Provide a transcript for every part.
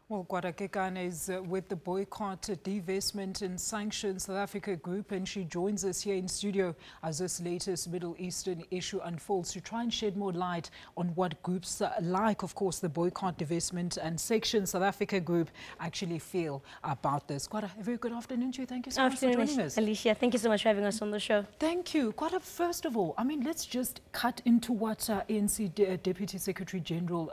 Well, Kwara Kekana is with the Boycott, Divestment and Sanctions South Africa group, and she joins us here in studio as this latest Middle Eastern issue unfolds to try and shed more light on what groups like, of course, the Boycott, Divestment and Sanctions South Africa group actually feel about this. Kwara, a very good afternoon to you. Thank you so much for joining us. Alicia, thank you so much for having us on the show. Thank you. Kwara, first of all, I mean, let's just cut into what ANC Deputy Secretary General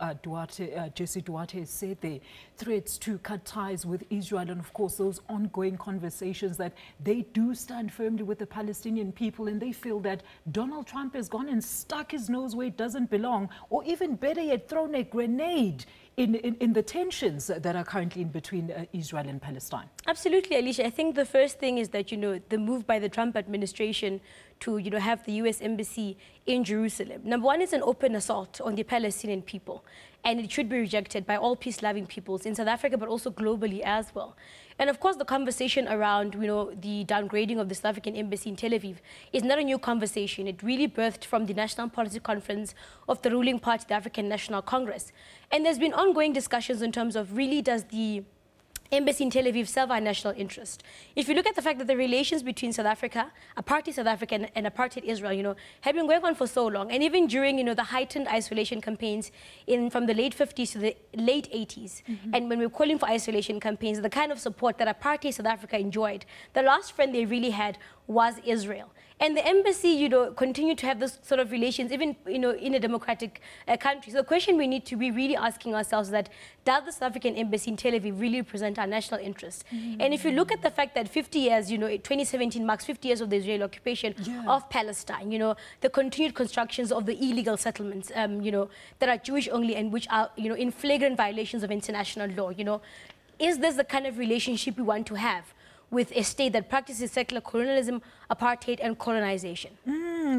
Jesse Duarte said there. Threats to cut ties with Israel, and of course those ongoing conversations that they do stand firmly with the Palestinian people, and they feel that Donald Trump has gone and stuck his nose where it doesn't belong, or even better yet, thrown a grenade in the tensions that are currently in between Israel and Palestine. Absolutely, Alicia. I think the first thing is that, the move by the Trump administration to, have the U.S. embassy in Jerusalem. Number one, it's an open assault on the Palestinian people, and it should be rejected by all peace-loving peoples in South Africa, but also globally as well. And of course, the conversation around, the downgrading of the South African embassy in Tel Aviv is not a new conversation. It really birthed from the National Policy Conference of the ruling party, the African National Congress. And there's been ongoing discussions in terms of really does the embassy in Tel Aviv serve our national interest. If you look at the fact that the relations between South Africa, apartheid South Africa and apartheid Israel, have been going on for so long, and even during, the heightened isolation campaigns from the late 50s to the late 80s, and when we were calling for isolation campaigns, the kind of support that apartheid South Africa enjoyed, the last friend they really had was Israel. And the embassy, continued to have this sort of relations, even, in a democratic country. So the question we need to be really asking ourselves is that, does the South African embassy in Tel Aviv really represent our national interest? And if you look at the fact that 50 years, 2017 marks 50 years of the Israeli occupation of Palestine, the continued constructions of the illegal settlements, that are Jewish only and which are, in flagrant violations of international law, is this the kind of relationship we want to have with a state that practices secular colonialism, apartheid and colonization?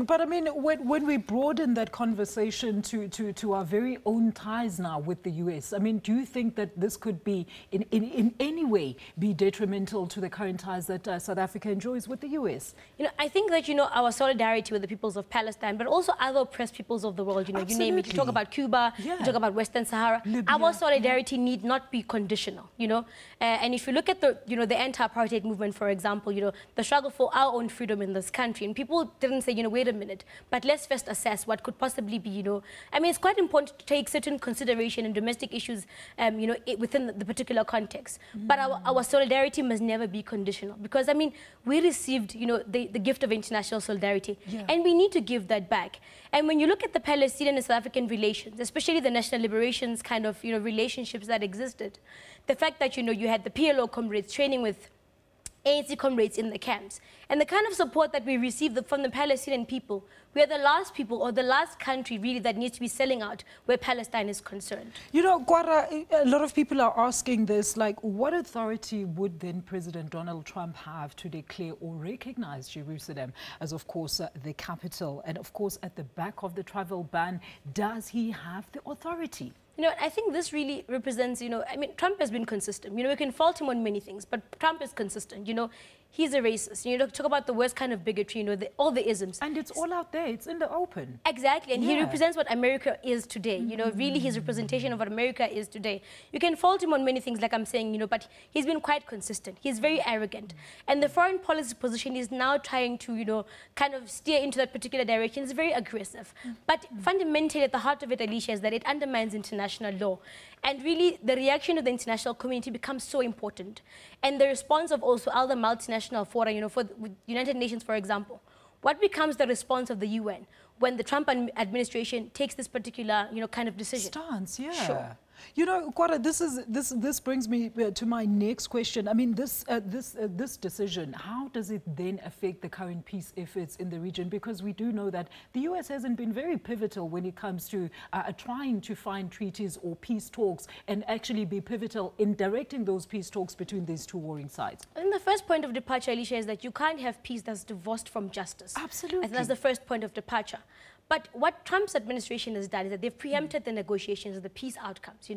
But I mean, when we broaden that conversation to our very own ties now with the US, I mean, do you think that this could be in any way be detrimental to the current ties that South Africa enjoys with the US? I think that, our solidarity with the peoples of Palestine, but also other oppressed peoples of the world, you name it. You talk about Cuba, you talk about Western Sahara. Libya. Our solidarity need not be conditional, and if you look at the, the anti-apartheid movement, for example, the struggle for our own freedom in this country, and people didn't say, wait a minute, but let's first assess what could possibly be, I mean, it's quite important to take certain consideration in domestic issues, within the particular context. But our solidarity must never be conditional, because, I mean, we received, the gift of international solidarity, and we need to give that back. And when you look at the Palestinian and South African relations, especially the national liberations kind of, relationships that existed, the fact that, you had the PLO comrades training with ANC comrades in the camps, and the kind of support that we received from the Palestinian people, we are the last people or the last country really that needs to be selling out where Palestine is concerned. Kwara, a lot of people are asking this, like, what authority would then President Donald Trump have to declare or recognize Jerusalem as, of course, the capital? And of course, at the back of the travel ban, does he have the authority? I think this really represents, I mean, Trump has been consistent. We can fault him on many things, but Trump is consistent. He's a racist. Talk about the worst kind of bigotry, all the isms. And it's all out there. It's in the open. Exactly. And he represents what America is today. Really his representation of what America is today. You can fault him on many things, like I'm saying, but he's been quite consistent. He's very arrogant. And the foreign policy position is now trying to, kind of steer into that particular direction. It's very aggressive. But fundamentally, at the heart of it, Alicia, is that it undermines international law. And really, the reaction of the international community becomes so important. And the response of also other multinational fora, for the United Nations, for example. What becomes the response of the UN when the Trump administration takes this particular, kind of decision? Stance, yeah. Sure. Kwara, this brings me to my next question. I mean, this decision, how does it then affect the current peace efforts in the region? Because we do know that the U.S. hasn't been very pivotal when it comes to trying to find treaties or peace talks and actually be pivotal in directing those peace talks between these two warring sides. And the first point of departure, Alicia, is that you can't have peace that's divorced from justice. Absolutely. And that's the first point of departure. But what Trump's administration has done is that they've preempted the negotiations of the peace outcomes,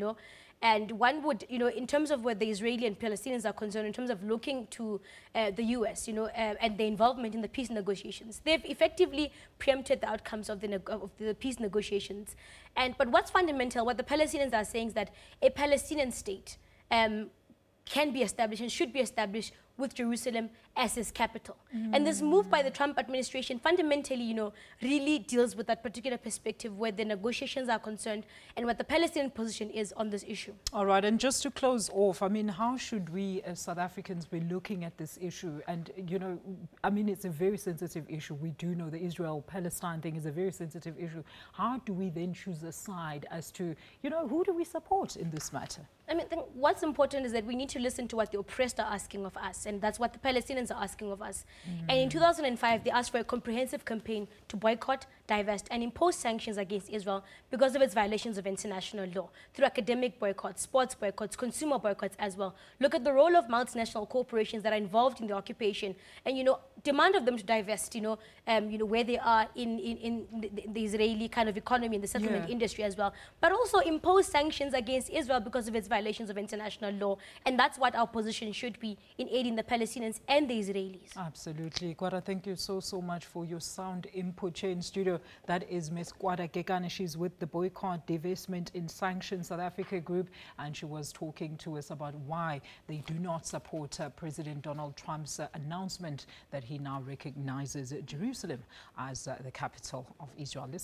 And one would, in terms of where the Israeli and Palestinians are concerned, in terms of looking to the US, and the involvement in the peace negotiations, they've effectively preempted the outcomes of the peace negotiations. But what's fundamental, what the Palestinians are saying is that a Palestinian state can be established and should be established with Jerusalem as his capital. And this move by the Trump administration fundamentally, you know, really deals with that particular perspective where the negotiations are concerned and what the Palestinian position is on this issue. All right, and just to close off, I mean, how should we as South Africans be looking at this issue? And, you know, I mean, it's a very sensitive issue. We do know the Israel-Palestine thing is a very sensitive issue. How do we then choose a side as to, you know, who do we support in this matter? I mean, what's important is that we need to listen to what the oppressed are asking of us, and that's what the Palestinians are asking of us. And in 2005, they asked for a comprehensive campaign to boycott, divest, and impose sanctions against Israel because of its violations of international law, through academic boycotts, sports boycotts, consumer boycotts as well. Look at the role of multinational corporations that are involved in the occupation, and, you know, demand of them to divest, you know, where they are in the Israeli kind of economy, in the settlement industry as well, but also impose sanctions against Israel because of its violations of international law. And that's what our position should be in aiding the Palestinians and the Israelis. Absolutely. Kwara, thank you so much for your sound input. Here in studio, that is Ms. Kwara Kekana. She's with the Boycott, Divestment in Sanctions South Africa group, and she was talking to us about why they do not support President Donald Trump's announcement that he now recognizes Jerusalem as the capital of Israel.